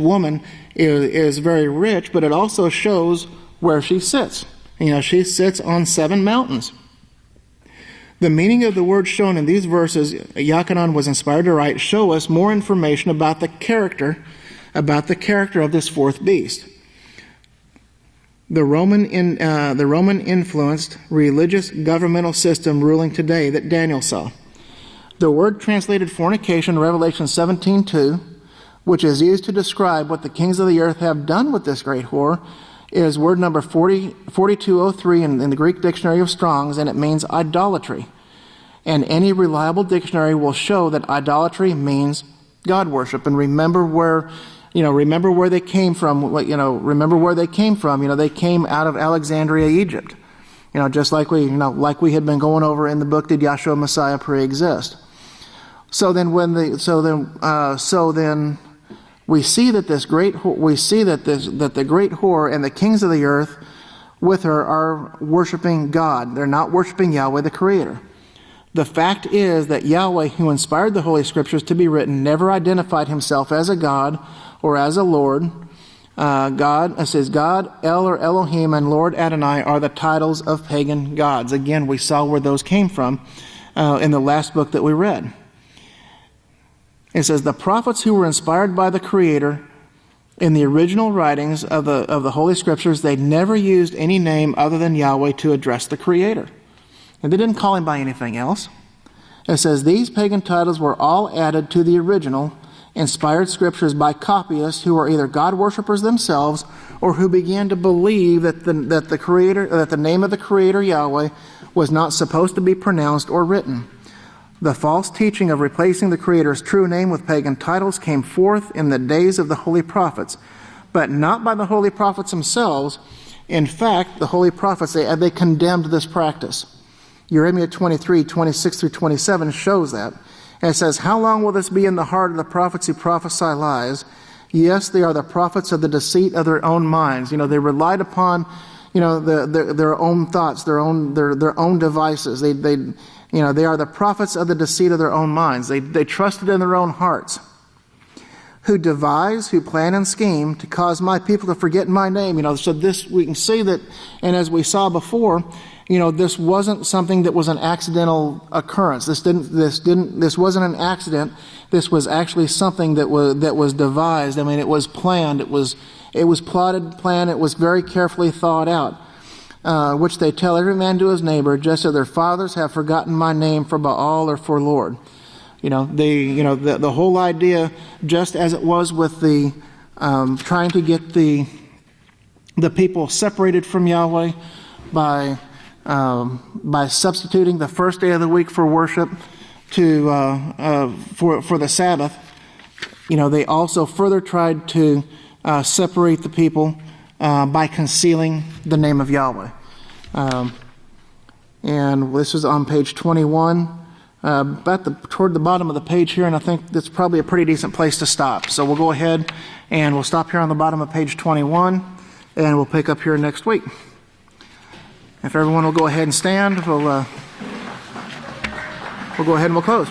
woman is very rich, but it also shows where she sits. She sits on 7 mountains. The meaning of the words shown in these verses, Yochanan was inspired to write, show us more information about the character of this 4th beast. The Roman-influenced religious governmental system ruling today that Daniel saw. The word translated fornication, Revelation 17:2, which is used to describe what the kings of the earth have done with this great whore, is word number 4203 in the Greek Dictionary of Strong's, and it means idolatry. And any reliable dictionary will show that idolatry means God worship. And remember where they came from. Remember where they came from. They came out of Alexandria, Egypt. Just like we had been going over in the book, Did Yahshua Messiah Pre-Exist? So then we see that the great whore and the kings of the earth with her are worshiping God. They're not worshiping Yahweh, the Creator. The fact is that Yahweh, who inspired the Holy Scriptures to be written, never identified himself as a God or as a Lord. It says God, El or Elohim, and Lord Adonai are the titles of pagan gods. Again, we saw where those came from in the last book that we read. It says the prophets who were inspired by the Creator in the original writings of the Holy Scriptures, they never used any name other than Yahweh to address the Creator. And they didn't call him by anything else. It says these pagan titles were all added to the original inspired scriptures by copyists who were either God worshippers themselves or who began to believe that the name of the Creator Yahweh was not supposed to be pronounced or written. The false teaching of replacing the Creator's true name with pagan titles came forth in the days of the holy prophets, but not by the holy prophets themselves. In fact, the holy prophets, they condemned this practice. Jeremiah 23, 26 through 27 shows that. And it says, how long will this be in the heart of the prophets who prophesy lies? Yes, they are the prophets of the deceit of their own minds. They relied upon, their own thoughts, their own devices. They are the prophets of the deceit of their own minds. They trusted in their own hearts. Who devise, who plan and scheme to cause my people to forget my name. So this, we can see that, and as we saw before, this wasn't something that was an accidental occurrence. This wasn't an accident. This was actually something that was devised. It was planned. It was plotted, planned. It was very carefully thought out. Which they tell every man to his neighbor, just as their fathers have forgotten my name for Baal or for Lord. The whole idea, just as it was with the trying to get the people separated from Yahweh by substituting the first day of the week for worship for the Sabbath. They also further tried to separate the people by concealing the name of Yahweh. And this is on page 21, toward the bottom of the page here, and I think that's probably a pretty decent place to stop. So we'll go ahead and we'll stop here on the bottom of page 21, and we'll pick up here next week. If everyone will go ahead and stand, we'll go ahead and we'll close.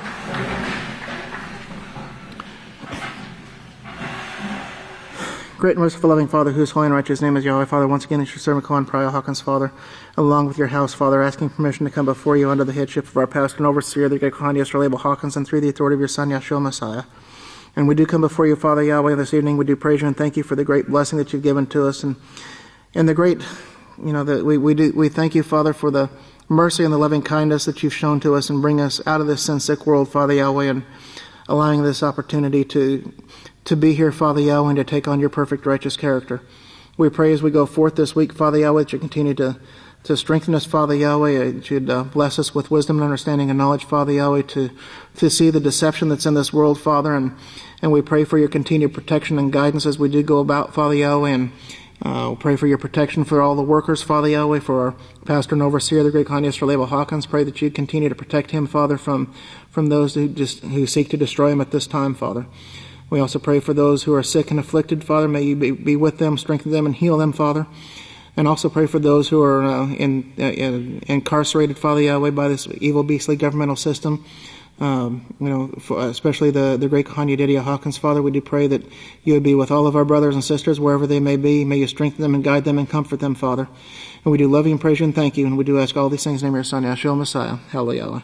Great and merciful loving Father, whose holy and righteous name is Yahweh, Father, once again it's your servant Yisrayl Hawkins, Father, along with your house, Father, asking permission to come before you under the headship of our pastor and overseer, the great Yisrayl Hawkins, and through the authority of your Son, Yahshua Messiah. And we do come before you, Father Yahweh, this evening. We do praise you and thank you for the great blessing that you've given to us, and the great, that we thank you, Father, for the mercy and the loving kindness that you've shown to us and bring us out of this sin-sick world, Father Yahweh, and allowing this opportunity to be here, Father Yahweh, and to take on your perfect righteous character. We pray as we go forth this week, Father Yahweh, that you continue to strengthen us, Father Yahweh, that you'd bless us with wisdom and understanding and knowledge, Father Yahweh, to see the deception that's in this world, Father, and we pray for your continued protection and guidance as we do go about, Father Yahweh, and we'll pray for your protection for all the workers, Father Yahweh, for our pastor and overseer, the great Yisrayl Hawkins. Pray that you continue to protect him, Father, from those who seek to destroy him at this time, Father. We also pray for those who are sick and afflicted, Father. May you be with them, strengthen them, and heal them, Father. And also pray for those who are incarcerated, Father Yahweh, by this evil, beastly governmental system. Especially the great Limmuwdyah Hawkins, Father. We do pray that you would be with all of our brothers and sisters wherever they may be. May you strengthen them and guide them and comfort them, Father. And we do love you and praise you and thank you. And we do ask all these things in the name of your Son, Yahshua Messiah. Hallelujah.